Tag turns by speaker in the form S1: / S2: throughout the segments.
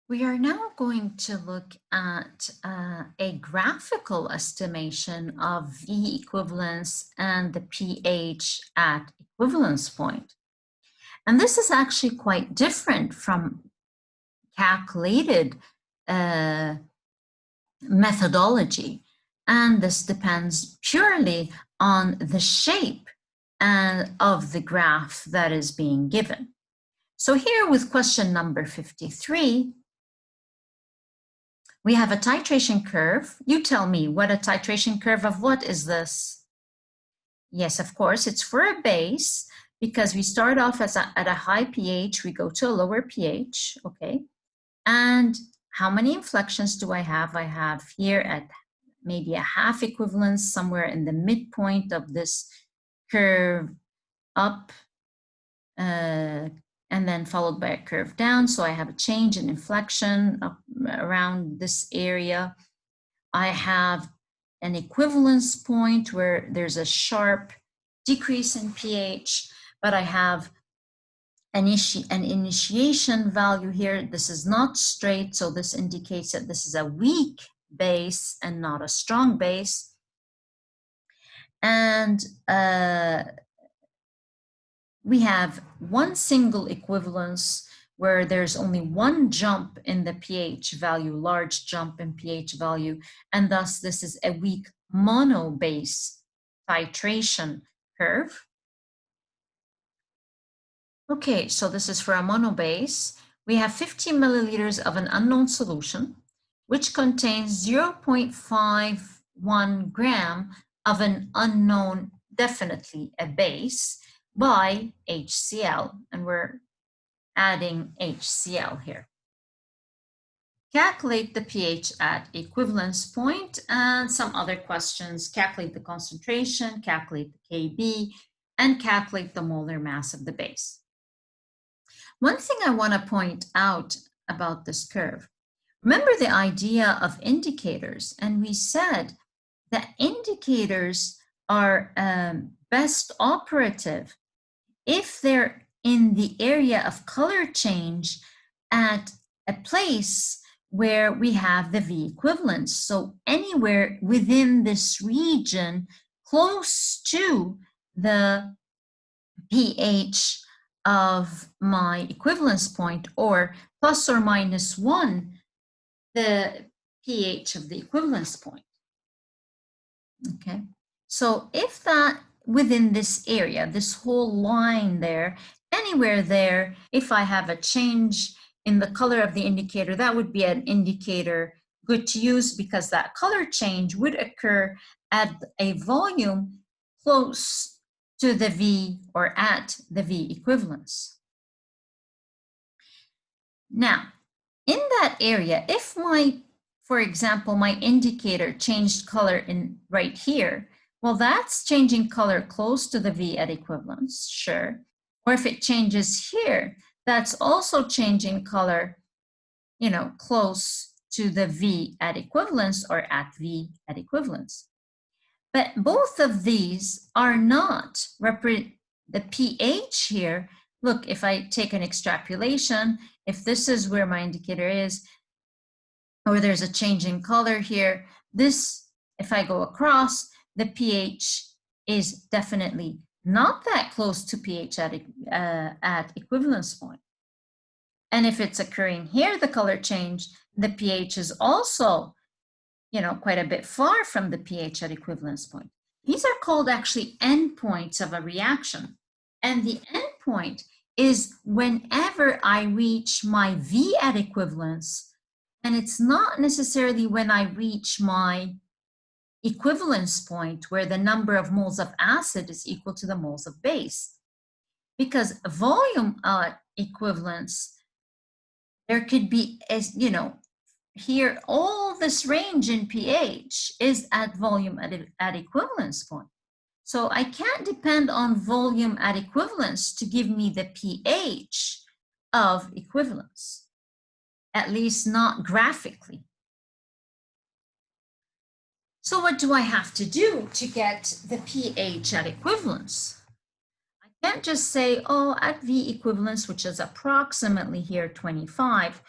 S1: We are now going to look at a graphical estimation of V equivalence and the pH at equivalence point. And this is actually quite different from calculated methodology. And this depends purely on the shape of the graph that is being given. So here with question number 53, we have a titration curve. You tell me, what a titration curve of what is this? Yes, of course, it's for a base because we start off at a high pH, we go to a lower pH, okay? And how many inflections do I have? I have here at maybe a half equivalence, somewhere in the midpoint of this curve up, and then followed by a curve down. So I have a change in inflection up around this area. I have an equivalence point where there's a sharp decrease in pH, but I have an initiation value here. This is not straight, so this indicates that this is a weak base and not a strong base. And we have one single equivalence where there's only one jump in the pH value, large jump in pH value, and thus this is a weak mono-base titration curve. Okay, so this is for a mono-base. We have 15 milliliters of an unknown solution, which contains 0.51 gram of an unknown, definitely a base, by HCl, and we're adding HCl here. Calculate the pH at equivalence point, and some other questions. Calculate the concentration, calculate the Kb, and calculate the molar mass of the base. One thing I want to point out about this curve, remember the idea of indicators, and we said that indicators are best operative if they're in the area of color change at a place where we have the V equivalence. So anywhere within this region close to the pH of my equivalence point, or plus or minus 1, the pH of the equivalence point. Okay, so if that within this area, this whole line there, anywhere there, if I have a change in the color of the indicator, that would be an indicator good to use, because that color change would occur at a volume close to the V, or at the V equivalence. Now, in that area, if for example, my indicator changed color in right here, well, that's changing color close to the V at equivalence, sure. Or if it changes here, that's also changing color, you know, close to the V at equivalence, or at V at equivalence. But both of these are not the pH here. Look, if I take an extrapulation, if this is where my indicator is, or there's a change in color here, this, if I go across, the pH is definitely not that close to pH at equivalence point. And if it's occurring here, the color change, the pH is also, you know, quite a bit far from the pH at equivalence point. These are called actually endpoints of a reaction. And the endpoint is whenever I reach my V at equivalence, and it's not necessarily when I reach my equivalence point where the number of moles of acid is equal to the moles of base. Because volume equivalence, there could be, as you know, here all this range in pH is at volume at equivalence point. So I can't depend on volume at equivalence to give me the pH of equivalence, at least not graphically. So what do I have to do to get the pH at equivalence? I can't just say, oh, at V equivalence, which is approximately here 25,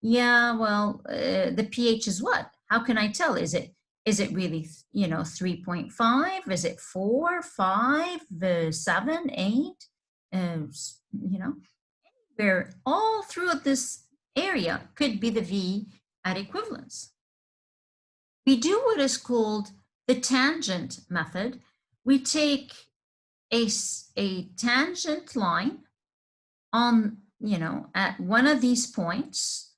S1: yeah, well, the pH is what? How can I tell? Is it really, 3.5? Is it 4, 5, 7, 8? Where all throughout this area could be the V at equivalence. We do what is called the tangent method. We take a tangent line on, at one of these points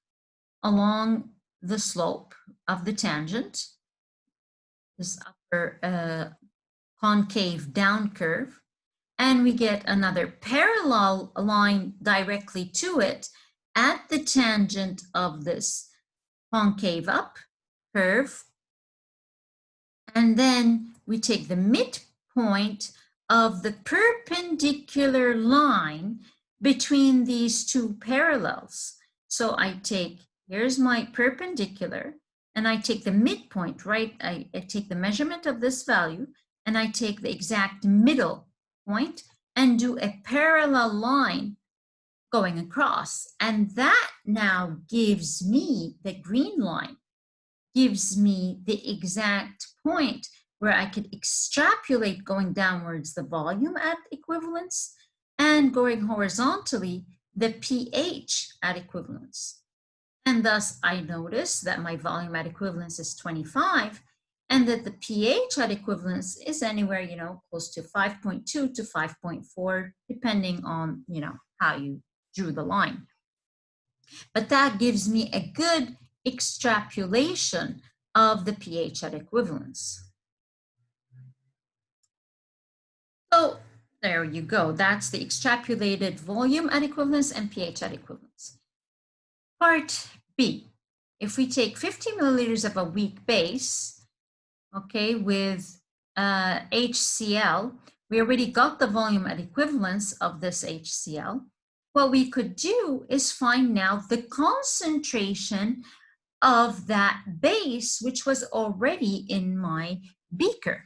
S1: along the slope of the tangent, this upper concave down curve, and we get another parallel line directly to it at the tangent of this concave up curve. And then we take the midpoint of the perpendicular line between these two parallels. So I take, here's my perpendicular, and I take the midpoint, right? I take the measurement of this value, and I take the exact middle point and do a parallel line going across. And that now gives me the green line, gives me the exact point where I could extrapolate going downwards the volume at equivalence and going horizontally the pH at equivalence. And thus I notice that my volume at equivalence is 25 and that the pH at equivalence is anywhere, close to 5.2 to 5.4, depending on, how you drew the line. But that gives me a good extrapulation of the pH at equivalence. So there you go. That's the extrapolated volume at equivalence and pH at equivalence. Part B. If we take 50 milliliters of a weak base, okay, with HCl, we already got the volume at equivalence of this HCl. What we could do is find now the concentration of that base, which was already in my beaker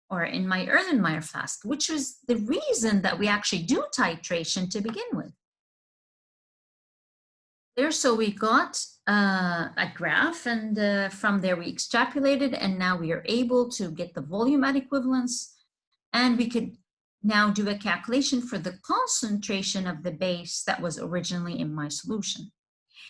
S1: or in my Erlenmeyer flask, which was the reason that we actually do titration to begin with. There, so we got a graph, and from there we extrapolated, and now we are able to get the volume at equivalence, and we could now do a calculation for the concentration of the base that was originally in my solution.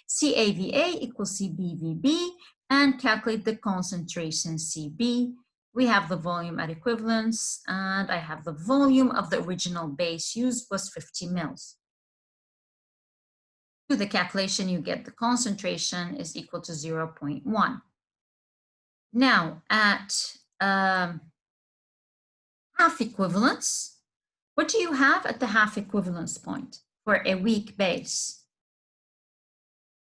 S1: CAVA equals CBVB, and calculate the concentration CB. We have the volume at equivalence, and I have the volume of the original base used was 50 mils. Do the calculation, you get the concentration is equal to 0.1. Now at half equivalence, what do you have at the half equivalence point for a weak base?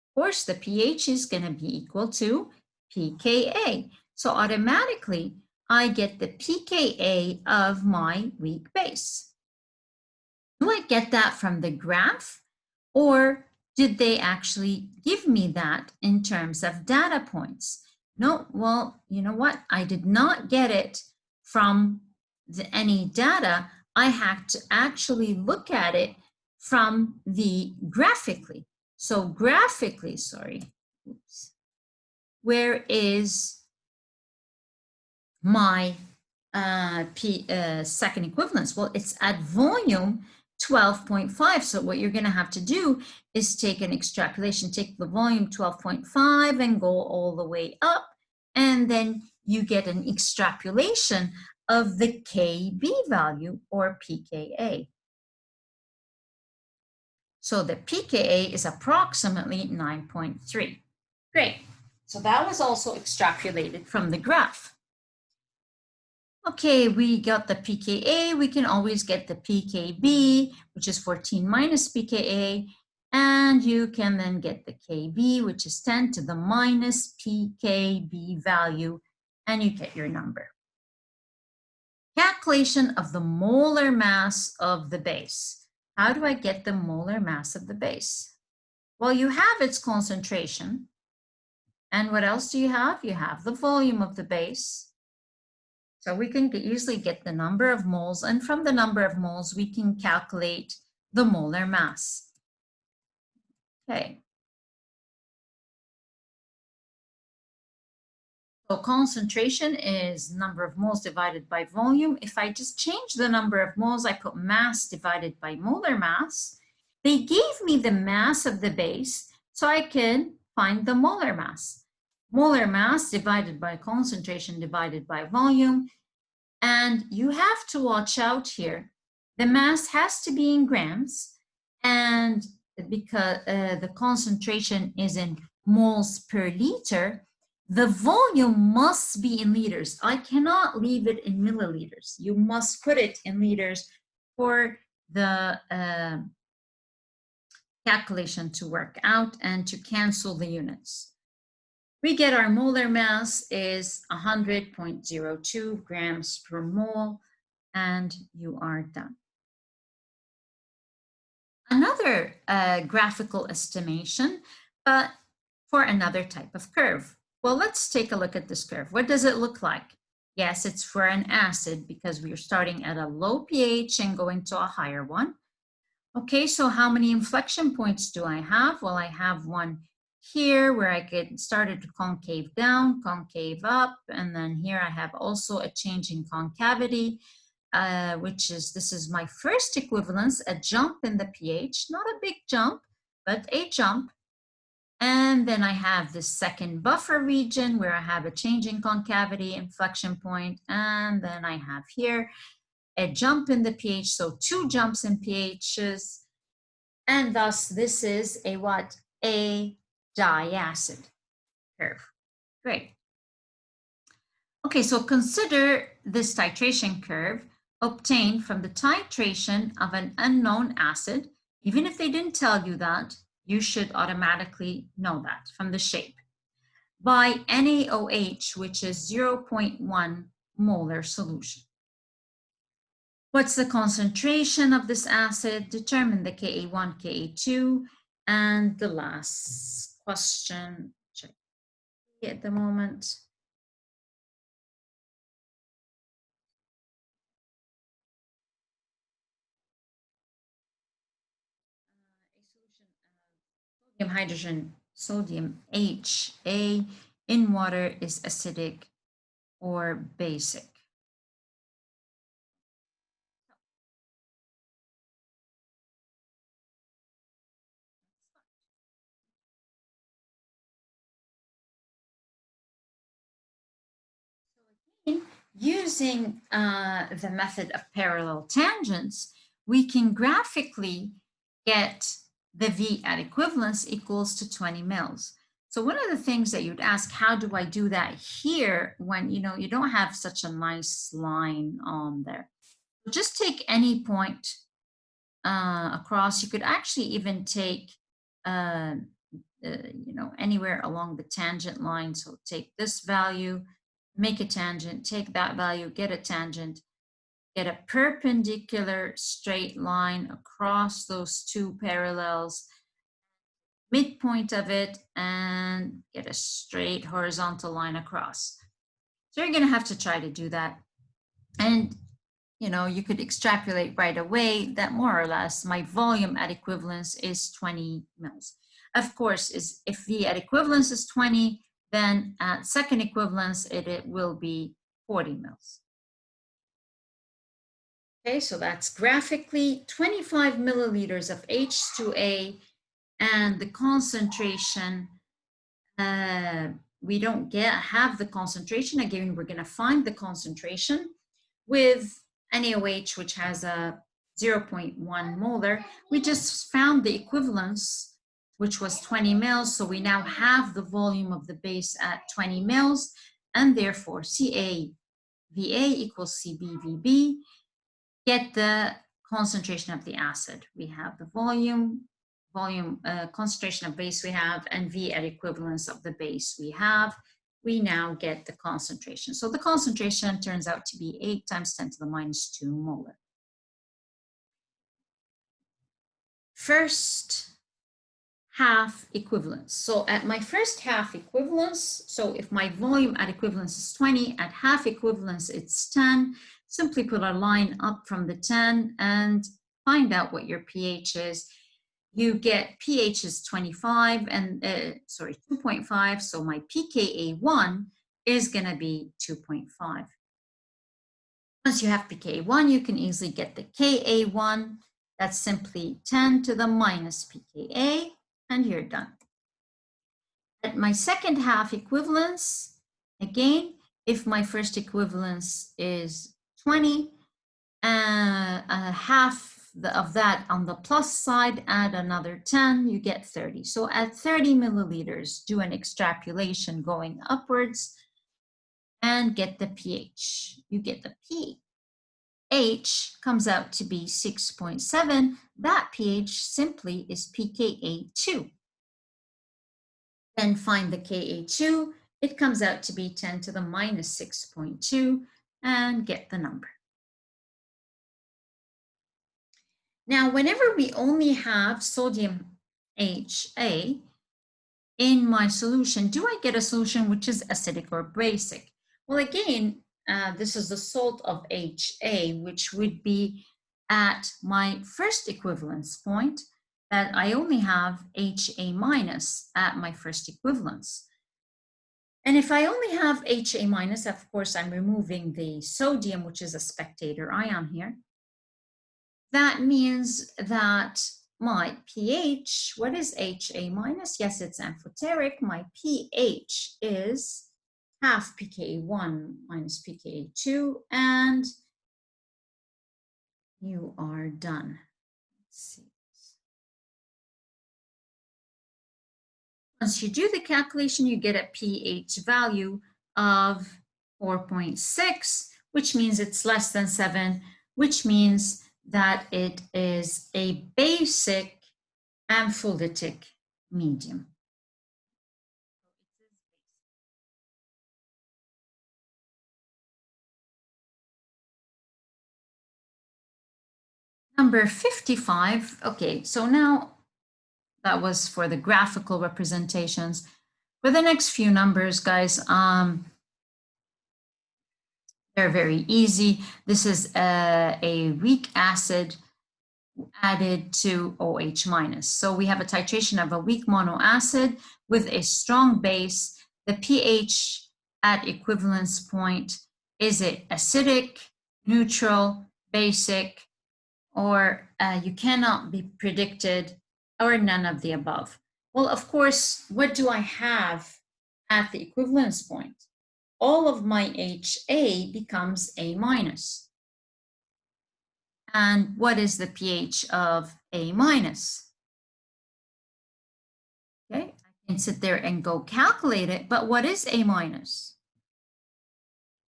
S1: Of course, the pH is going to be equal to pKa. So automatically, I get the pKa of my weak base. Do I get that from the graph, or did they actually give me that in terms of data points? No, well, you know what? I did not get it from any data. I had to actually look at it from the graphically. So graphically, sorry, oops, where is my second equivalence? Well, it's at volume 12.5. So what you're going to have to do is take an extrapolation, take the volume 12.5 and go all the way up, and then you get an extrapolation of the KB value, or pKa. So the pKa is approximately 9.3. Great. So that was also extrapolated from the graph. Okay, we got the pKa. We can always get the pKb, which is 14 minus pKa. And you can then get the Kb, which is 10 to the minus pKb value, and you get your number. Calculation of the molar mass of the base. How do I get the molar mass of the base? Well, you have its concentration. And what else do you have? You have the volume of the base. So we can easily get the number of moles, and from the number of moles, we can calculate the molar mass. Okay. So concentration is number of moles divided by volume. If I just change the number of moles, I put mass divided by molar mass. They gave me the mass of the base, so I can find the molar mass. Molar mass divided by concentration divided by volume. And you have to watch out here. The mass has to be in grams, and because the concentration is in moles per liter, the volume must be in liters. I cannot leave it in milliliters. You must put it in liters for the calculation to work out and to cancel the units. We get our molar mass is 100.02 grams per mole, and you are done. Another graphical estimation, but for another type of curve. Well, let's take a look at this curve. What does it look like? Yes, it's for an acid because we're starting at a low pH and going to a higher one. Okay, so how many inflection points do I have? Well, I have one here where I get started to concave down, concave up, and then here I have also a change in concavity, this is my first equivalence, a jump in the pH, not a big jump, but a jump. And then I have this second buffer region where I have a change in concavity, inflection point, and then I have here a jump in the pH, so two jumps in pHs, and thus this is a what? A diacid curve. Great. Okay, so consider this titration curve obtained from the titration of an unknown acid. Even if they didn't tell you that, you should automatically know that from the shape. By NaOH, which is 0.1 molar solution. What's the concentration of this acid? Determine the Ka1, Ka2, and the last question, check at the moment. A solution of sodium hydrogen, sodium HA in water is acidic or basic. Using the method of parallel tangents, we can graphically get the V at equivalence equals to 20 mils. So one of the things that you'd ask, how do I do that here when you don't have such a nice line on there? Just take any point across. You could actually even take anywhere along the tangent line. So take this value, make a tangent, take that value, get a tangent, get a perpendicular straight line across those two parallels, midpoint of it, and get a straight horizontal line across. So you're going to have to try to do that. And you could extrapolate right away that more or less my volume at equivalence is 20 mils. Of course, if V at equivalence is 20, then at second equivalence, it will be 40 mils. Okay, so that's graphically 25 milliliters of H2A, and the concentration, we don't have the concentration. Again, we're going to find the concentration with NaOH, which has a 0.1 molar. We just found the equivalence, which was 20 mils. So we now have the volume of the base at 20 mils, and therefore CaVA equals CbVB. Get the concentration of the acid. We have the volume, concentration of base we have, and V at equivalence of the base we have. We now get the concentration. So the concentration turns out to be 8 times 10 to the minus 2 molar. First half equivalence. So at my first half equivalence, so if my volume at equivalence is 20, at half equivalence it's 10, simply put a line up from the 10 and find out what your pH is. You get pH is 25 and 2.5, so my pKa1 is going to be 2.5. Once you have pKa1, you can easily get the Ka1. That's simply 10 to the minus pKa, and you're done. At my second half equivalence, again, if my first equivalence is 20, half of that on the plus side, add another 10, you get 30. So at 30 milliliters, do an extrapulation going upwards and get the pH. You get the pH comes out to be 6.7. That pH simply is pKa2. Then find the Ka2. It comes out to be 10 to the minus 6.2 and get the number. Now, whenever we only have sodium HA in my solution, do I get a solution which is acidic or basic? Well, again, this is the salt of HA, which would be at my first equivalence point, that I only have HA minus at my first equivalence. And if I only have HA minus, of course, I'm removing the sodium, which is a spectator ion here. That means that my pH, what is HA minus? Yes, it's amphoteric. My pH is half pKa1 minus pKa2, and you are done. Let's see. Once you do the calculation, you get a pH value of 4.6, which means it's less than 7, which means that it is a basic ampholytic medium. Number 55, okay, so now that was for the graphical representations. For the next few numbers, guys, they're very easy. This is a weak acid added to OH minus. So we have a titration of a weak monoacid with a strong base. The pH at equivalence point, is it acidic, neutral, basic, or you cannot be predicted, or none of the above? Well, of course, what do I have at the equivalence point? All of my HA becomes A minus. And what is the pH of A minus? Okay, I can sit there and go calculate it, but what is A minus?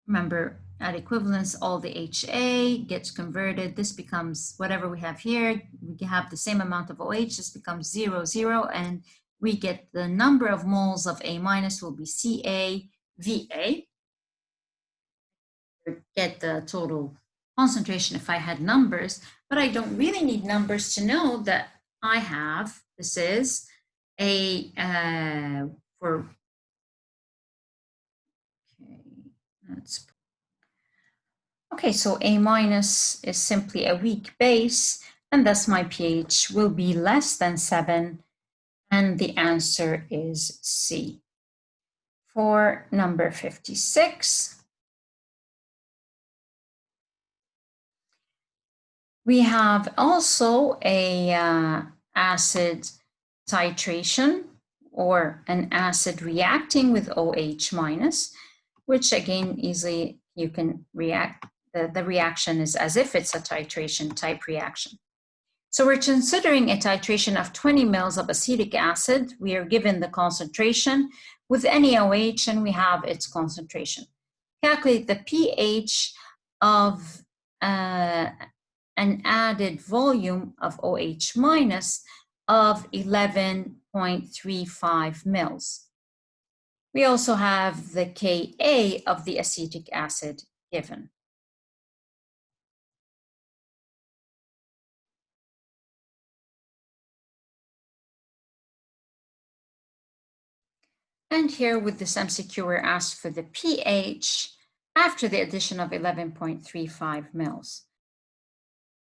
S1: Remember, at equivalence, all the HA gets converted. This becomes whatever we have here. We have the same amount of OH. This becomes 0, 0, and we get the number of moles of A minus will be CaVA. Get the total concentration if I had numbers, but I don't really need numbers to know that I have, this is a, okay, so A minus is simply a weak base, and thus my pH will be less than 7, and the answer is C. For number 56, we have also a acid titration, or an acid reacting with OH minus, which again, easily you can react. The reaction is as if it's a titration type reaction. So we're considering a titration of 20 mils of acetic acid. We are given the concentration with NaOH, and we have its concentration. Calculate the pH of an added volume of OH minus of 11.35 mils. We also have the Ka of the acetic acid given. And here with this MCQ, we're asked for the pH after the addition of 11.35 mils.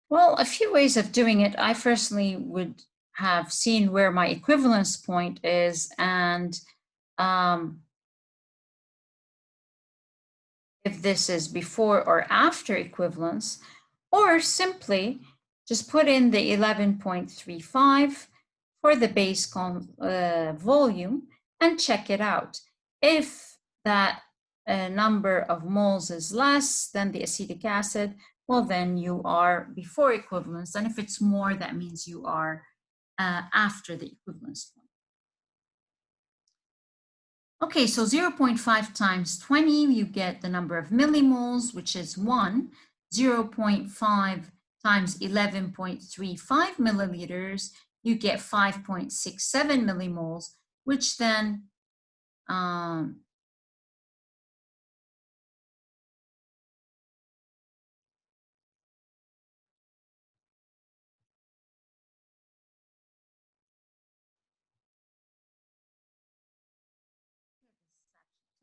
S1: Well, a few ways of doing it. I personally would have seen where my equivalence point is, and if this is before or after equivalence, or simply just put in the 11.35 for the base volume and check it out. If that number of moles is less than the acetic acid, well, then you are before equivalence. And if it's more, that means you are after the equivalence point. Okay, so 0.5 times 20, you get the number of millimoles, which is 1. 0.5 times 11.35 milliliters, you get 5.67 millimoles, which then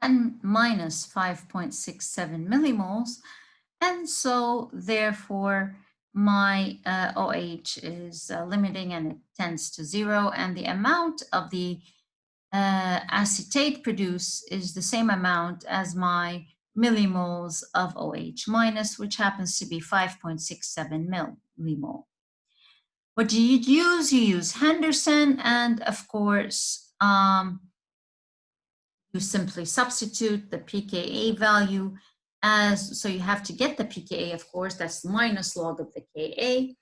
S1: and minus 5.67 millimoles. And so therefore, my OH is limiting and it tends to 0. And the amount of the acetate produced is the same amount as my millimoles of OH minus, which happens to be 5.67 millimole. What do you use? You use Henderson, and of course, you simply substitute the pKa value as, so you have to get the pKa, of course, that's minus log of the Ka,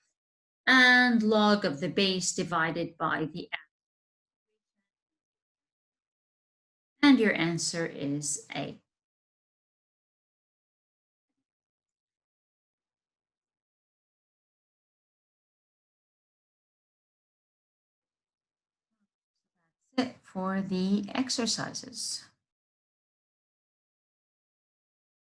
S1: and log of the base divided by the, and your answer is A. That's it for the exercises.